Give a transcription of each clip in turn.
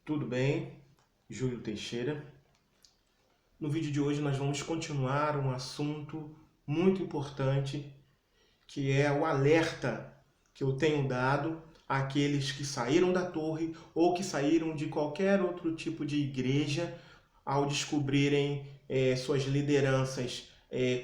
Tudo bem? Júlio Teixeira. No vídeo de hoje nós vamos continuar um assunto muito importante, que é o alerta que eu tenho dado àqueles que saíram da torre ou que saíram de qualquer outro tipo de igreja ao descobrirem suas lideranças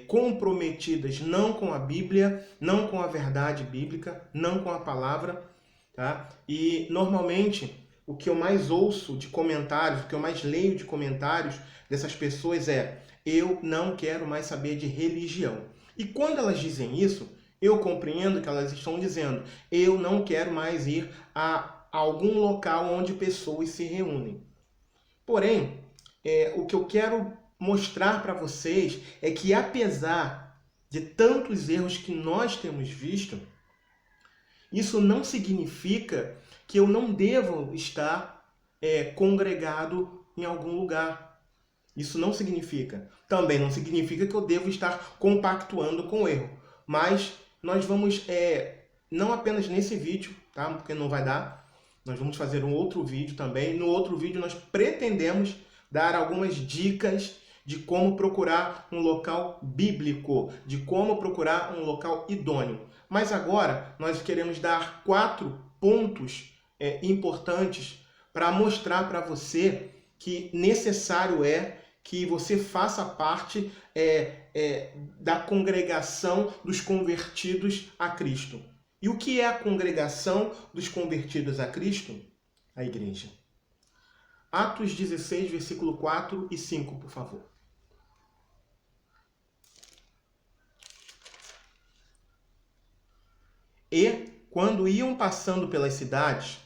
comprometidas não com a Bíblia, não com a verdade bíblica, não com a palavra, tá? E normalmente o que eu mais ouço de comentários, o que eu mais leio de comentários dessas pessoas é: eu não quero mais saber de religião. E quando elas dizem isso, eu compreendo que elas estão dizendo: eu não quero mais ir a algum local onde pessoas se reúnem. Porém, o que eu quero mostrar para vocês é que, apesar de tantos erros que nós temos visto, isso não significa que eu não devo estar congregado em algum lugar. Isso não significa. Também não significa que eu devo estar compactuando com o erro. Mas nós vamos, não apenas nesse vídeo, tá? Porque não vai dar. Nós vamos fazer um outro vídeo também. No outro vídeo nós pretendemos dar algumas dicas de como procurar um local bíblico, de como procurar um local idôneo. Mas agora nós queremos dar 4 pontos importantes para mostrar para você que necessário é que você faça parte da congregação dos convertidos a Cristo. E o que é a congregação dos convertidos a Cristo? A igreja. Atos 16, versículo 4 e 5, por favor. E, quando iam passando pelas cidades,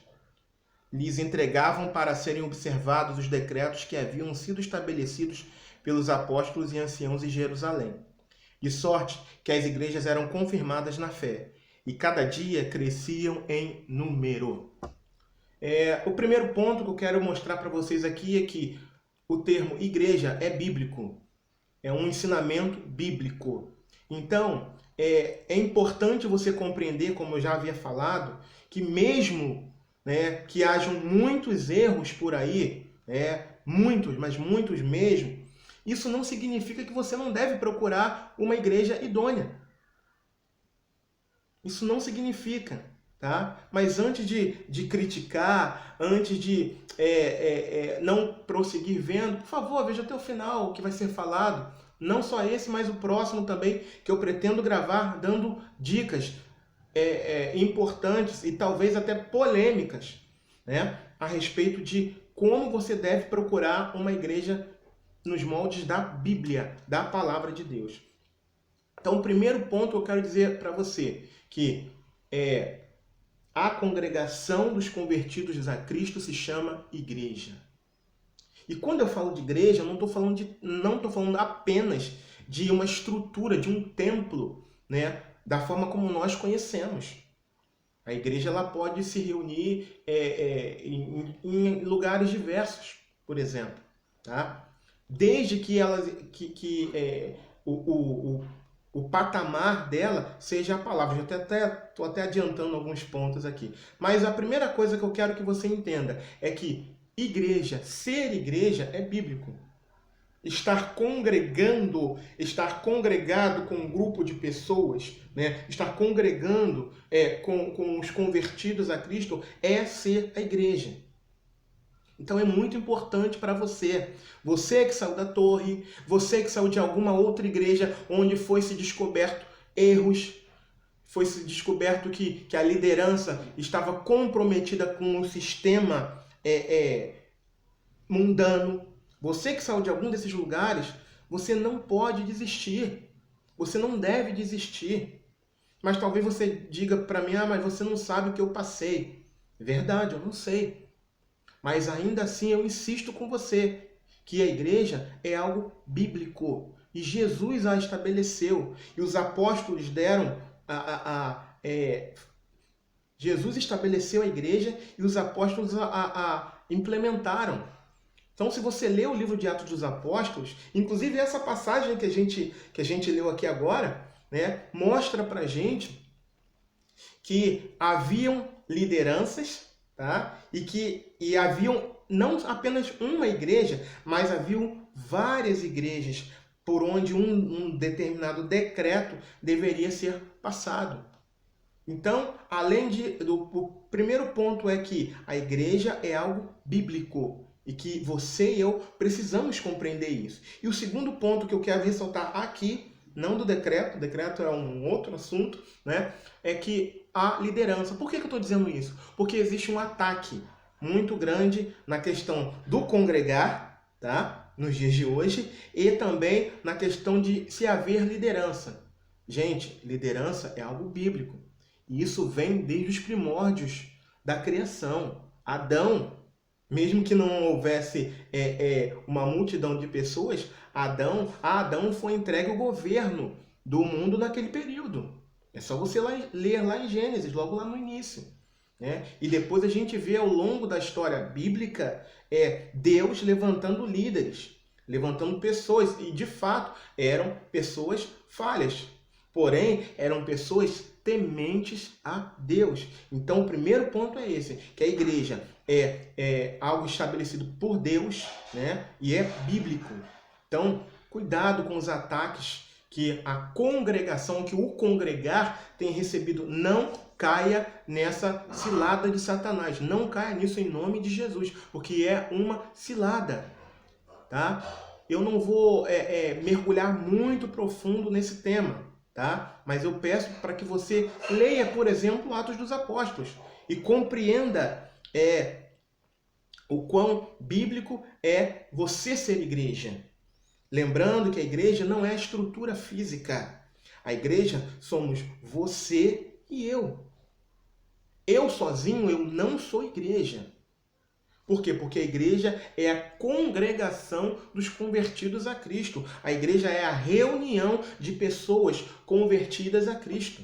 lhes entregavam para serem observados os decretos que haviam sido estabelecidos pelos apóstolos e anciãos em Jerusalém. De sorte que as igrejas eram confirmadas na fé, e cada dia cresciam em número. O primeiro ponto que eu quero mostrar para vocês aqui é que o termo igreja é bíblico. É um ensinamento bíblico. Então, é importante você compreender, como eu já havia falado, que mesmo que hajam muitos erros por aí, muitos, mas muitos mesmo, isso não significa que você não deve procurar uma igreja idônea. Isso não significa, tá? Mas antes de criticar, antes de não prosseguir vendo, por favor, veja até o final o que vai ser falado. Não só esse, mas o próximo também, que eu pretendo gravar dando dicas importantes e talvez até polêmicas, a respeito de como você deve procurar uma igreja nos moldes da Bíblia, da Palavra de Deus. Então, o primeiro ponto que eu quero dizer para você, que a congregação dos convertidos a Cristo se chama igreja. E quando eu falo de igreja, eu não estou falando apenas de uma estrutura, de um templo, da forma como nós conhecemos. A igreja ela pode se reunir em lugares diversos, por exemplo, tá? Desde que o patamar dela seja a palavra. Eu estou até adiantando alguns pontos aqui. Mas a primeira coisa que eu quero que você entenda é que igreja, ser igreja é bíblico. Estar congregando, estar congregado com um grupo de pessoas, estar congregando com os convertidos a Cristo é ser a igreja. Então é muito importante para você. Você que saiu da torre, você que saiu de alguma outra igreja onde foi se descoberto erros, foi se descoberto que a liderança estava comprometida com o sistema mundano. Você que saiu de algum desses lugares, você não pode desistir. Você não deve desistir. Mas talvez você diga para mim, mas você não sabe o que eu passei. Verdade, eu não sei. Mas ainda assim eu insisto com você que a igreja é algo bíblico. E Jesus a estabeleceu. E os apóstolos deram Jesus estabeleceu a igreja e os apóstolos a implementaram. Então, se você lê o livro de Atos dos Apóstolos, inclusive essa passagem que a gente leu aqui agora, mostra pra gente que haviam lideranças, tá? E haviam não apenas uma igreja, mas haviam várias igrejas por onde um determinado decreto deveria ser passado. Então, o primeiro ponto é que a igreja é algo bíblico e que você e eu precisamos compreender isso. E o segundo ponto que eu quero ressaltar aqui, não do decreto, o decreto é um outro assunto, né? É que a liderança. Por que eu estou dizendo isso? Porque existe um ataque muito grande na questão do congregar, tá? Nos dias de hoje, e também na questão de se haver liderança. Gente, liderança é algo bíblico. E isso vem desde os primórdios da criação. Adão, mesmo que não houvesse uma multidão de pessoas, a Adão foi entregue o governo do mundo naquele período. É só você ler lá em Gênesis, logo lá no início. Né? E depois a gente vê ao longo da história bíblica Deus levantando líderes, levantando pessoas. E de fato eram pessoas falhas. Porém, eram pessoas tementes a Deus. Então, o primeiro ponto é esse, que a igreja é algo estabelecido por Deus, né? E é bíblico. Então, cuidado com os ataques que a congregação, que o congregar tem recebido. Não caia nessa cilada de Satanás. Não caia nisso em nome de Jesus, porque é uma cilada, tá? Eu não vou mergulhar muito profundo nesse tema, tá? Mas eu peço para que você leia, por exemplo, Atos dos Apóstolos e compreenda o quão bíblico é você ser igreja. Lembrando que a igreja não é a estrutura física. A igreja somos você e eu. Eu sozinho, eu não sou igreja. Por quê? Porque a igreja é a congregação dos convertidos a Cristo. A igreja é a reunião de pessoas convertidas a Cristo.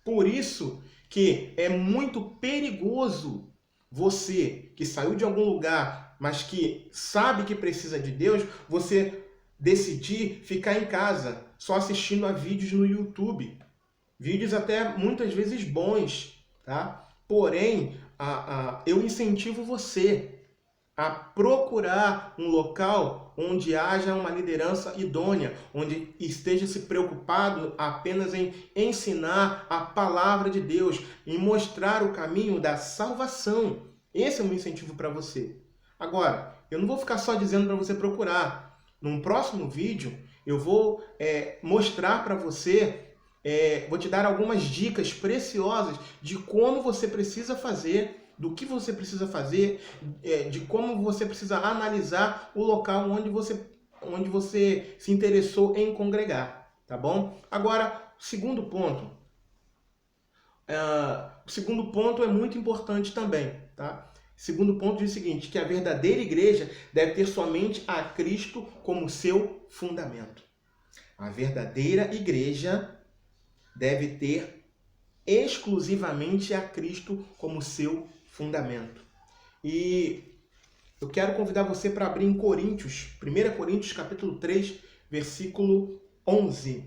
Por isso que é muito perigoso você que saiu de algum lugar, mas que sabe que precisa de Deus, você decidir ficar em casa só assistindo a vídeos no YouTube. Vídeos até muitas vezes bons, tá? Porém, eu incentivo você a procurar um local onde haja uma liderança idônea, onde esteja se preocupado apenas em ensinar a palavra de Deus, em mostrar o caminho da salvação. Esse é o meu incentivo para você. Agora, eu não vou ficar só dizendo para você procurar. Num próximo vídeo, eu vou mostrar para você, vou te dar algumas dicas preciosas de como você precisa fazer, do que você precisa fazer, de como você precisa analisar o local onde você se interessou em congregar, tá bom? Agora, o segundo ponto. O segundo ponto é muito importante também, tá? O segundo ponto diz o seguinte, que a verdadeira igreja deve ter somente a Cristo como seu fundamento. A verdadeira igreja deve ter exclusivamente a Cristo como seu fundamento. E eu quero convidar você para abrir em Coríntios, 1 Coríntios capítulo 3, versículo 11.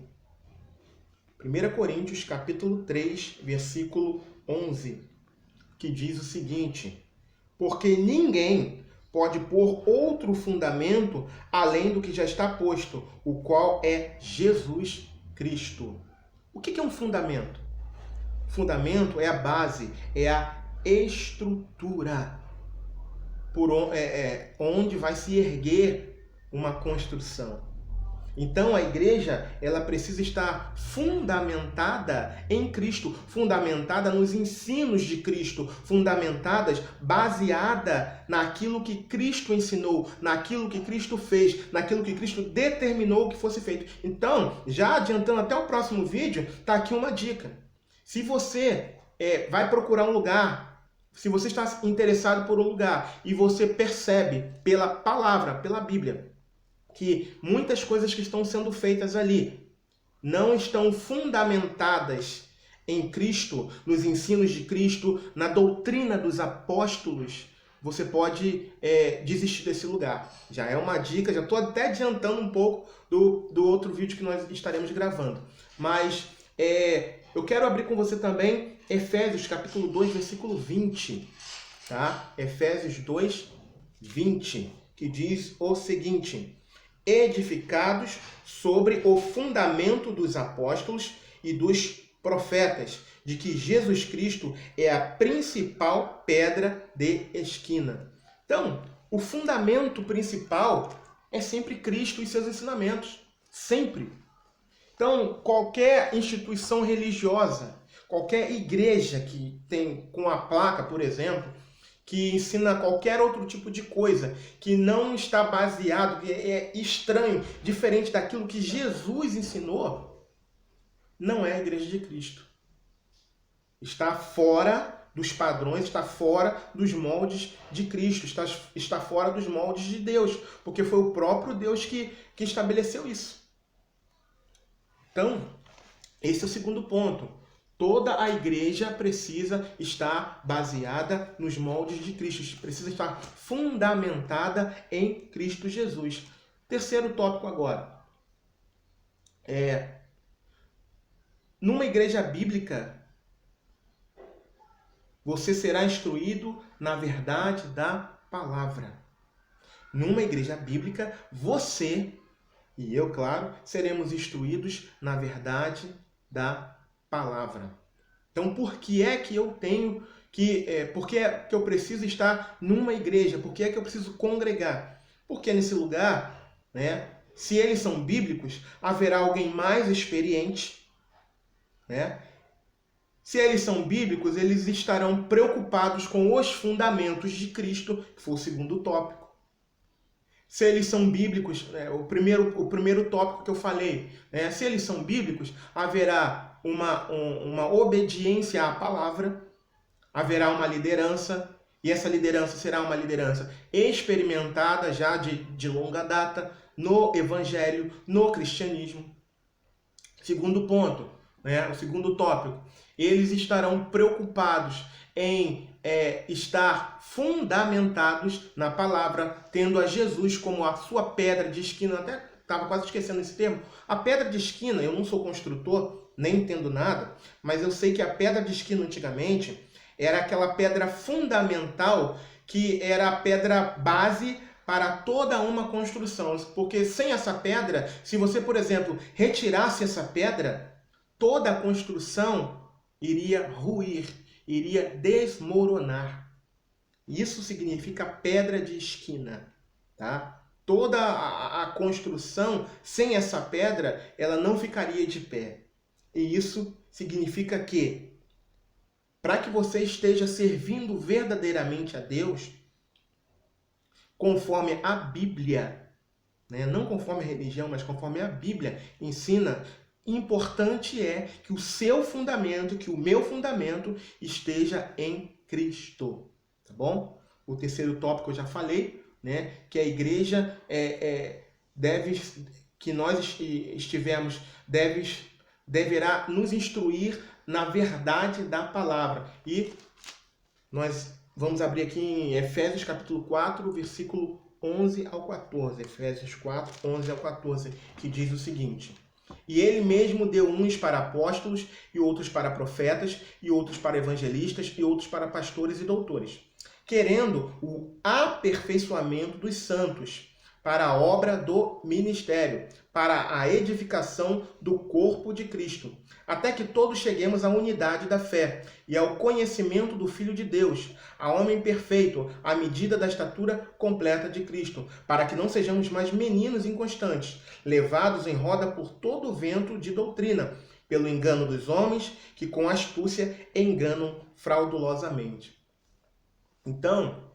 1 Coríntios capítulo 3, versículo 11, que diz o seguinte: porque ninguém pode pôr outro fundamento além do que já está posto, o qual é Jesus Cristo. O que é um fundamento? Fundamento é a base, é a estrutura por onde vai se erguer uma construção. Então a igreja, ela precisa estar fundamentada em Cristo, fundamentada nos ensinos de Cristo, fundamentadas, baseada naquilo que Cristo ensinou, naquilo que Cristo fez, naquilo que Cristo determinou que fosse feito. Então, já adiantando até o próximo vídeo, tá aqui uma dica. Se você vai procurar um lugar, se você está interessado por um lugar e você percebe pela palavra, pela Bíblia, que muitas coisas que estão sendo feitas ali não estão fundamentadas em Cristo, nos ensinos de Cristo, na doutrina dos apóstolos, você pode desistir desse lugar. Já é uma dica, já estou até adiantando um pouco do outro vídeo que nós estaremos gravando. Mas eu quero abrir com você também Efésios capítulo 2, versículo 20. tá? Efésios 2, 20, que diz o seguinte: edificados sobre o fundamento dos apóstolos e dos profetas, de que Jesus Cristo é a principal pedra de esquina. Então, o fundamento principal é sempre Cristo e seus ensinamentos. Sempre. Então, qualquer instituição religiosa, qualquer igreja que tem com a placa, por exemplo, que ensina qualquer outro tipo de coisa, que não está baseado, que é estranho, diferente daquilo que Jesus ensinou, não é a igreja de Cristo. Está fora dos padrões, está fora dos moldes de Cristo, está fora dos moldes de Deus, porque foi o próprio Deus que estabeleceu isso. Então, esse é o segundo ponto. Toda a igreja precisa estar baseada nos moldes de Cristo, precisa estar fundamentada em Cristo Jesus. Terceiro tópico agora. Numa igreja bíblica, você será instruído na verdade da palavra. Numa igreja bíblica, você e eu, claro, seremos instruídos na verdade da palavra. Então, por que é que eu tenho por que é que eu preciso estar numa igreja? Por que é que eu preciso congregar? Porque nesse lugar, né, se eles são bíblicos, haverá alguém mais experiente, né? Se eles são bíblicos, eles estarão preocupados com os fundamentos de Cristo, que foi o segundo tópico. Se eles são bíblicos, o primeiro tópico que eu falei, se eles são bíblicos, haverá uma obediência à palavra, haverá uma liderança, e essa liderança será uma liderança experimentada já de longa data no evangelho, no cristianismo. Segundo ponto, o segundo tópico, eles estarão preocupados em estar fundamentados na palavra, tendo a Jesus como a sua pedra de esquina. Até estava quase esquecendo esse termo. A pedra de esquina, eu não sou construtor, nem entendo nada, mas eu sei que a pedra de esquina antigamente era aquela pedra fundamental que era a pedra base para toda uma construção. Porque sem essa pedra, se você, por exemplo, retirasse essa pedra, toda a construção iria ruir, iria desmoronar. Isso significa pedra de esquina, tá? Toda a construção, sem essa pedra, ela não ficaria de pé. E isso significa que, para que você esteja servindo verdadeiramente a Deus, conforme a Bíblia, não conforme a religião, mas conforme a Bíblia ensina, importante é que o seu fundamento, que o meu fundamento esteja em Cristo, tá bom? O terceiro tópico eu já falei, que a igreja que nós estivermos, deverá nos instruir na verdade da palavra. E nós vamos abrir aqui em Efésios capítulo 4, versículo 11 ao 14. Efésios 4, 11 ao 14, que diz o seguinte: e ele mesmo deu uns para apóstolos, e outros para profetas, e outros para evangelistas, e outros para pastores e doutores, querendo o aperfeiçoamento dos santos, para a obra do ministério, para a edificação do corpo de Cristo, até que todos cheguemos à unidade da fé e ao conhecimento do Filho de Deus, a homem perfeito, à medida da estatura completa de Cristo, para que não sejamos mais meninos inconstantes, levados em roda por todo o vento de doutrina, pelo engano dos homens que com astúcia enganam fraudulosamente. Então,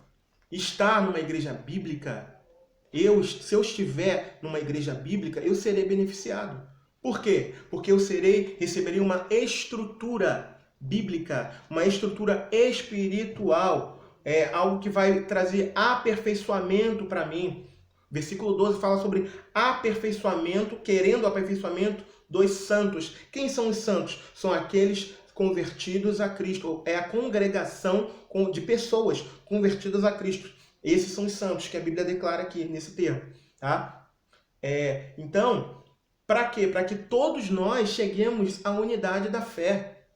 estar numa igreja bíblica, se eu estiver numa igreja bíblica, eu serei beneficiado. Por quê? Porque eu receberei uma estrutura bíblica, uma estrutura espiritual, algo que vai trazer aperfeiçoamento para mim. Versículo 12 fala sobre aperfeiçoamento, querendo o aperfeiçoamento dos santos. Quem são os santos? São aqueles convertidos a Cristo. É a congregação de pessoas convertidas a Cristo. Esses são os santos que a Bíblia declara aqui nesse termo, tá? Então, para quê? Para que todos nós cheguemos à unidade da fé,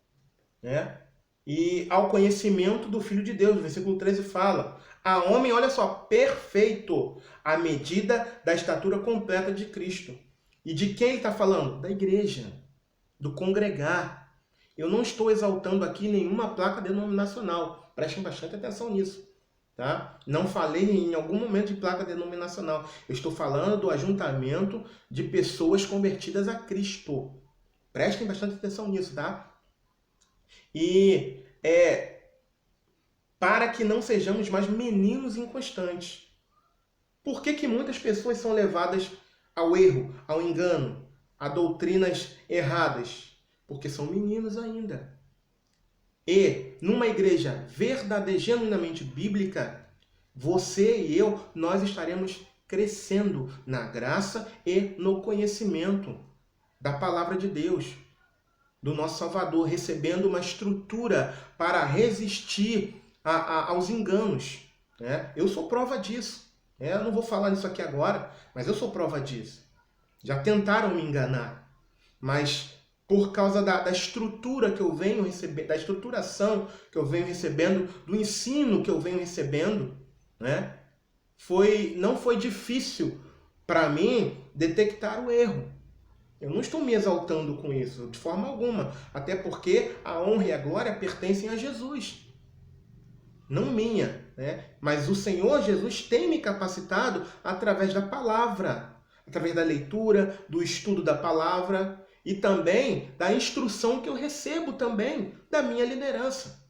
e ao conhecimento do Filho de Deus. O versículo 13 fala: a homem, olha só, perfeito, à medida da estatura completa de Cristo. E de quem ele está falando? Da igreja, do congregar. Eu não estou exaltando aqui nenhuma placa denominacional. Prestem bastante atenção nisso. Tá? Não falei em algum momento de placa denominacional. Eu estou falando do ajuntamento de pessoas convertidas a Cristo. Prestem bastante atenção nisso, tá? E para que não sejamos mais meninos inconstantes. Por que muitas pessoas são levadas ao erro, ao engano, a doutrinas erradas? Porque são meninos ainda. E numa igreja verdadeira, genuinamente bíblica, você e eu, nós estaremos crescendo na graça e no conhecimento da palavra de Deus, do nosso Salvador, recebendo uma estrutura para resistir aos enganos. Né? Eu sou prova disso. Eu não vou falar nisso aqui agora, mas eu sou prova disso. Já tentaram me enganar, mas por causa da estrutura que eu venho recebendo, da estruturação que eu venho recebendo, do ensino que eu venho recebendo, né? Não foi difícil para mim detectar o erro. Eu não estou me exaltando com isso, de forma alguma. Até porque a honra e a glória pertencem a Jesus, não minha, né? Mas o Senhor Jesus tem me capacitado através da palavra, através da leitura, do estudo da palavra e também da instrução que eu recebo também da minha liderança.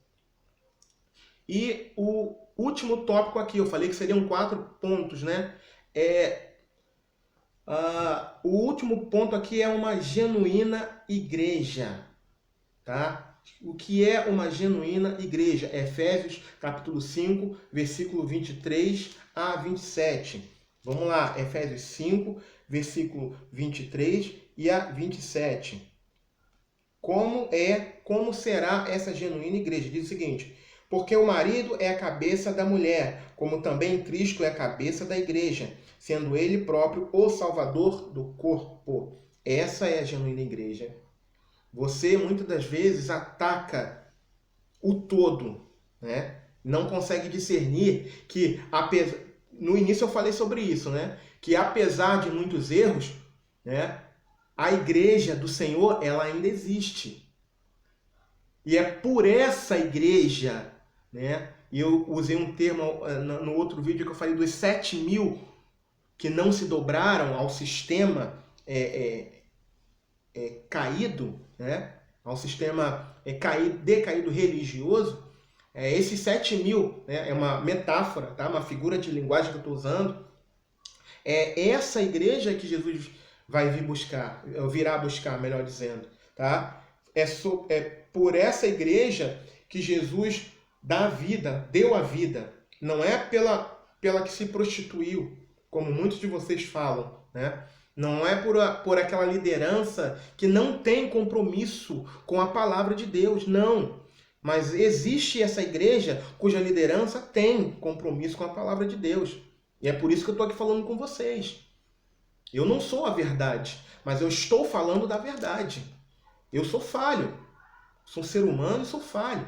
E o último tópico aqui, eu falei que seriam 4 pontos, né? O último ponto aqui é uma genuína igreja, tá? O que é uma genuína igreja? Efésios capítulo 5, versículo 23 a 27. Vamos lá, Efésios 5, versículo 23 e a 27. Como será essa genuína igreja? Diz o seguinte: porque o marido é a cabeça da mulher, como também Cristo é a cabeça da igreja, sendo ele próprio o Salvador do corpo. Essa é a genuína igreja. Você, muitas das vezes, ataca o todo, né? Não consegue discernir que, no início eu falei sobre isso, né? Que apesar de muitos erros, né? A igreja do Senhor, ela ainda existe. E é por essa igreja, né? E eu usei um termo no outro vídeo que eu falei dos 7.000 que não se dobraram ao sistema caído, né? Ao sistema decaído religioso. Esses 7.000, né? É uma metáfora, tá? Uma figura de linguagem que eu estou usando. É essa igreja que Jesus virá buscar, melhor dizendo, tá? É por essa igreja que Jesus deu a vida. Não é pela que se prostituiu, como muitos de vocês falam, né? Não é por aquela liderança que não tem compromisso com a palavra de Deus, não. Mas existe essa igreja cuja liderança tem compromisso com a palavra de Deus. E é por isso que eu estou aqui falando com vocês. Eu não sou a verdade, mas eu estou falando da verdade. Eu sou falho. Sou um ser humano e sou falho.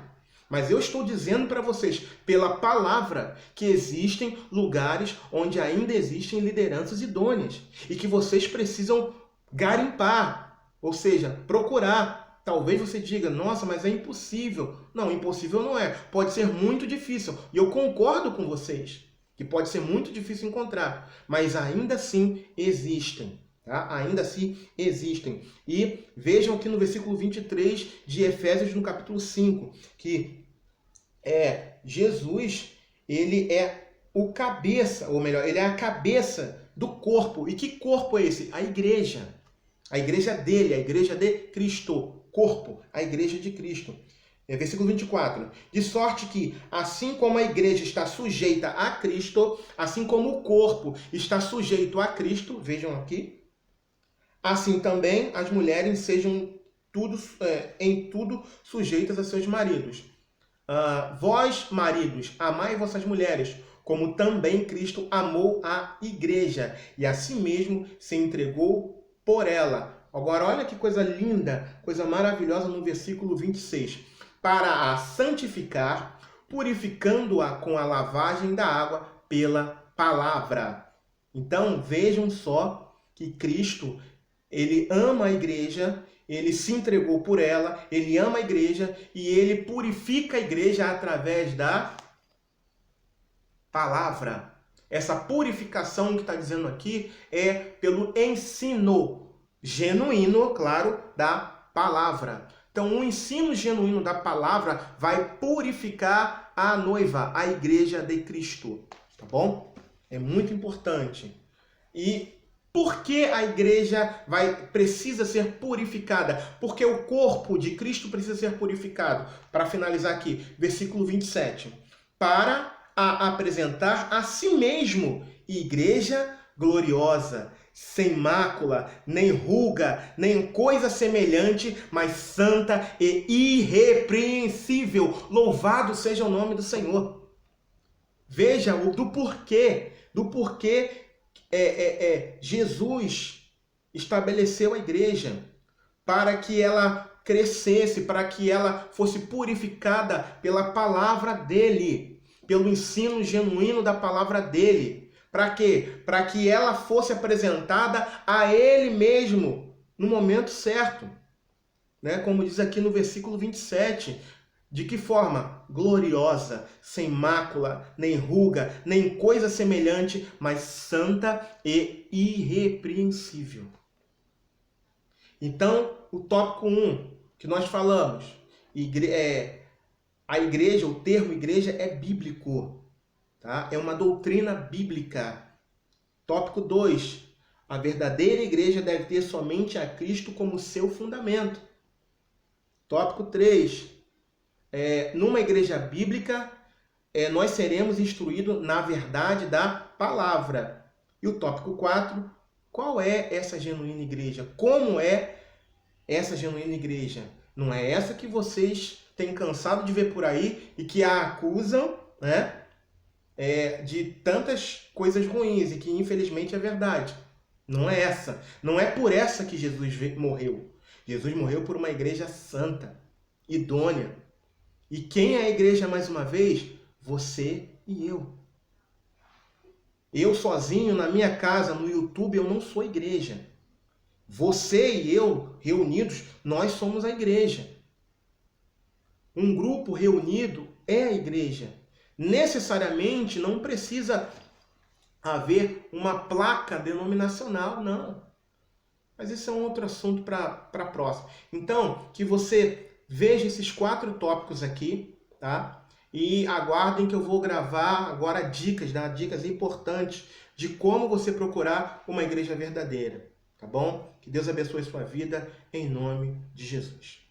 Mas eu estou dizendo para vocês, pela palavra, que existem lugares onde ainda existem lideranças idôneas. E que vocês precisam garimpar, ou seja, procurar. Talvez você diga, nossa, mas é impossível. Não, impossível não é. Pode ser muito difícil. E eu concordo com vocês, que pode ser muito difícil encontrar. Mas ainda assim existem. Tá? Ainda assim existem. E vejam aqui no versículo 23 de Efésios, no capítulo 5, que Jesus, ele é o cabeça, ou melhor, ele é a cabeça do corpo. E que corpo é esse? A igreja. A igreja dele, a igreja de Cristo. Corpo, a igreja de Cristo. Versículo 24. De sorte que, assim como a igreja está sujeita a Cristo, assim como o corpo está sujeito a Cristo, vejam aqui, assim também as mulheres sejam em tudo sujeitas a seus maridos. Vós, maridos, amai vossas mulheres, como também Cristo amou a igreja, e a si mesmo se entregou por ela. Agora, olha que coisa linda, coisa maravilhosa no versículo 26. para a santificar, purificando-a com a lavagem da água pela palavra. Então, vejam só que Cristo, ele ama a igreja, ele se entregou por ela, ele ama a igreja e ele purifica a igreja através da palavra. Essa purificação que está dizendo aqui é pelo ensino genuíno, claro, da palavra. Então, o ensino genuíno da palavra vai purificar a noiva, a igreja de Cristo. Tá bom? É muito importante. E por que a igreja precisa ser purificada? Porque o corpo de Cristo precisa ser purificado. Para finalizar aqui, versículo 27. Para a apresentar a si mesmo igreja gloriosa, sem mácula, nem ruga, nem coisa semelhante, mas santa e irrepreensível. Louvado seja o nome do Senhor. Veja do porquê Jesus estabeleceu a igreja para que ela crescesse, para que ela fosse purificada pela palavra dele, pelo ensino genuíno da palavra dele. Para quê? Para que ela fosse apresentada a ele mesmo no momento certo. Né? Como diz aqui no versículo 27. De que forma? Gloriosa, sem mácula, nem ruga, nem coisa semelhante, mas santa e irrepreensível. Então, o tópico 1 que nós falamos, a igreja, o termo igreja é bíblico, tá? É uma doutrina bíblica. Tópico 2, a verdadeira igreja deve ter somente a Cristo como seu fundamento. Tópico 3, numa igreja bíblica, nós seremos instruídos na verdade da palavra. E o tópico 4, qual é essa genuína igreja? Como é essa genuína igreja? Não é essa que vocês têm cansado de ver por aí e que a acusam, né, de tantas coisas ruins e que infelizmente é verdade. Não é essa. Não é por essa que Jesus morreu. Jesus morreu por uma igreja santa, idônea. E quem é a igreja, mais uma vez? Você e eu. Eu sozinho, na minha casa, no YouTube, eu não sou igreja. Você e eu, reunidos, nós somos a igreja. Um grupo reunido é a igreja. Necessariamente não precisa haver uma placa denominacional, não. Mas isso é um outro assunto para a próxima. Então, que você veja esses 4 tópicos aqui, tá? E aguardem que eu vou gravar agora dicas importantes de como você procurar uma igreja verdadeira, tá bom? Que Deus abençoe sua vida em nome de Jesus.